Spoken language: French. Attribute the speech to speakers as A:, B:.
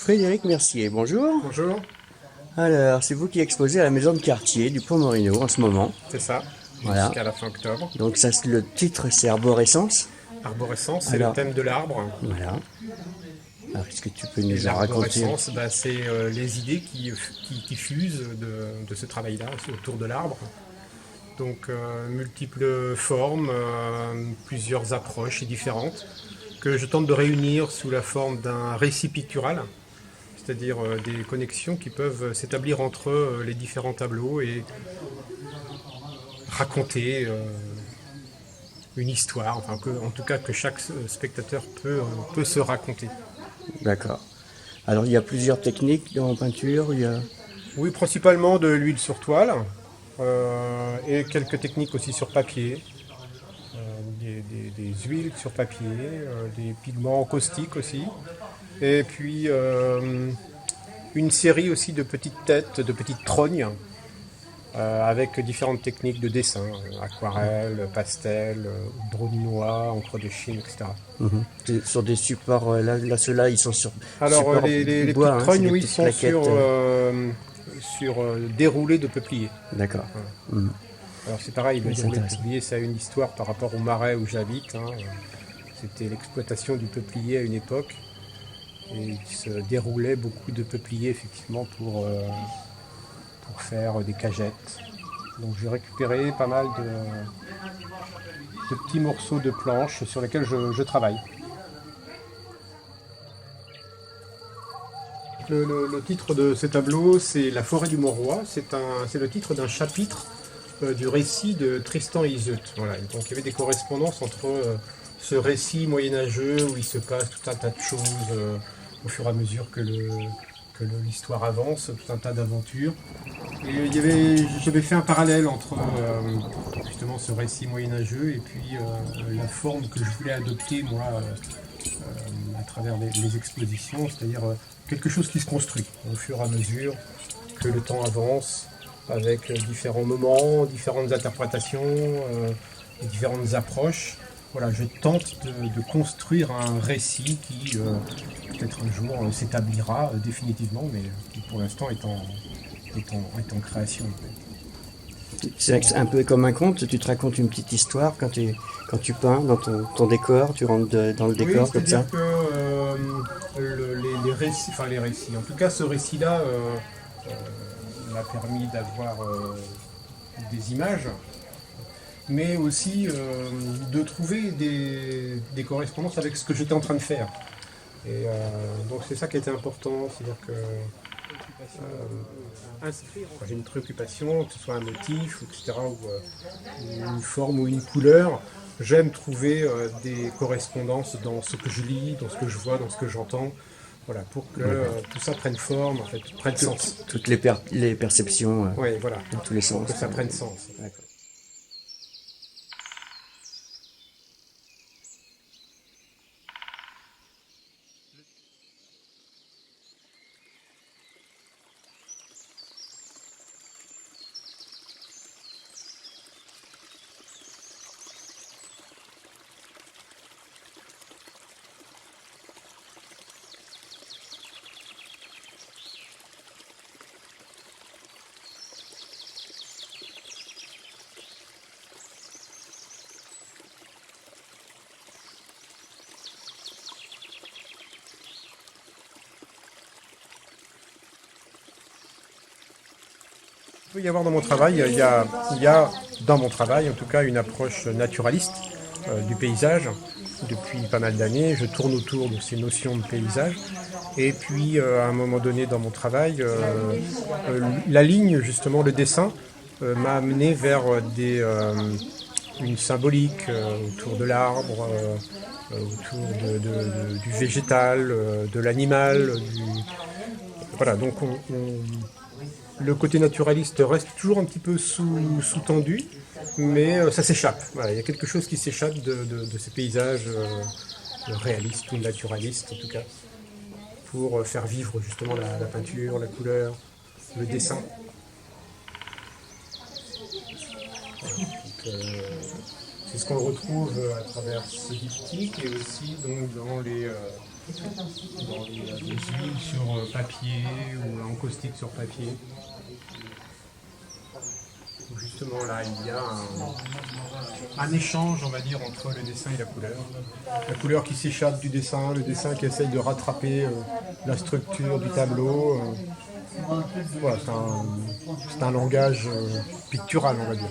A: Frédéric Mercier, bonjour.
B: Bonjour,
A: Alors, c'est vous qui exposez à la maison de quartier du Pont-Morino en ce moment.
B: c'est ça,
A: Voilà.
B: jusqu'à la fin octobre.
A: Donc ça, le titre, c'est Arborescence.
B: Arborescence, c'est le
A: Alors,
B: thème de l'arbre.
A: voilà. Alors, est-ce que tu peux
B: Et
A: nous en raconter?
B: l'arborescence, c'est les idées qui fusent de ce travail-là autour de l'arbre. Donc multiples formes, plusieurs approches différentes que je tente de réunir sous la forme d'un récit pictural, c'est-à-dire des connexions qui peuvent s'établir entre les différents tableaux et raconter une histoire, enfin en tout cas que chaque spectateur peut se raconter.
A: D'accord. Alors, il y a plusieurs techniques en peinture.
B: Oui, principalement de l'huile sur toile et quelques techniques aussi sur papier, des huiles sur papier, des pigments caustiques aussi, et puis une série aussi de petites têtes, de petites trognes, avec différentes techniques de dessin, aquarelle, pastel, drauninois, encre de Chine, etc.
A: C'est sur des supports, là ceux-là, ils sont sur
B: Alors
A: support
B: les
A: bois,
B: petites
A: hein, c'est
B: trognes,
A: des
B: oui,
A: petites
B: sont
A: plaquettes.
B: sur déroulés de peupliers.
A: D'accord.
B: Voilà.
A: Mhm.
B: Alors c'est pareil, le
A: Oui, c'est
B: déroulé de
A: intéressant.
B: peuplier, ça a une histoire par rapport au marais où j'habite. C'était l'exploitation du peuplier à une époque. Et il se déroulait beaucoup de peupliers effectivement pour faire des cagettes. Donc j'ai récupéré pas mal de petits morceaux de planches sur lesquels je travaille. Le titre de ce tableau, c'est La forêt du Mont-Roi. C'est le titre d'un chapitre du récit de Tristan et Iseut. Voilà. Et donc il y avait des correspondances entre ce récit moyenâgeux où il se passe tout un tas de choses au fur et à mesure que l'histoire avance, tout un tas d'aventures. Et j'avais fait un parallèle entre justement ce récit moyenâgeux et puis la forme que je voulais adopter moi à travers les expositions, c'est-à-dire quelque chose qui se construit au fur et à mesure que le temps avance, avec différents moments, différentes interprétations, et différentes approches. Voilà, je tente de construire un récit qui peut-être un jour s'établira définitivement, mais qui pour l'instant est en création.
A: C'est un peu comme un conte, tu te racontes une petite histoire quand tu peins dans ton décor, tu rentres dans le
B: Oui,
A: décor comme ça.
B: c'est-à-dire que les récits, en tout cas ce récit-là m'a permis d'avoir des images, mais aussi de trouver des correspondances avec ce que j'étais en train de faire. Et donc c'est ça qui était important, c'est-à-dire que quand j'ai une préoccupation, que ce soit un motif, etc., ou une forme ou une couleur, j'aime trouver des correspondances dans ce que je lis, dans ce que je vois, dans ce que j'entends, voilà, pour que tout ça prenne forme, en fait, prenne sens.
A: Toutes les perceptions
B: Oui, voilà,
A: dans tous les
B: pour
A: sens.
B: que ça prenne sens.
A: D'accord.
B: Il peut y avoir dans mon travail, il y a dans mon travail en tout cas une approche naturaliste du paysage. Depuis pas mal d'années, je tourne autour de ces notions de paysage. Et puis à un moment donné dans mon travail, la ligne, justement, le dessin, m'a amené vers une symbolique autour de l'arbre, autour du végétal, de l'animal. Voilà, donc le côté naturaliste reste toujours un petit peu sous-tendu, mais ça s'échappe. Voilà, il y a quelque chose qui s'échappe de ces paysages réalistes ou naturalistes en tout cas, pour faire vivre justement la peinture, la couleur, le dessin. Donc, c'est ce qu'on retrouve à travers ce diptyque et aussi donc, dans dans des huiles sur papier ou en caustique sur papier. Justement là, il y a un échange, on va dire, entre le dessin et la couleur. La couleur qui s'échappe du dessin, le dessin qui essaye de rattraper la structure du tableau. Voilà, c'est un langage pictural, on va dire.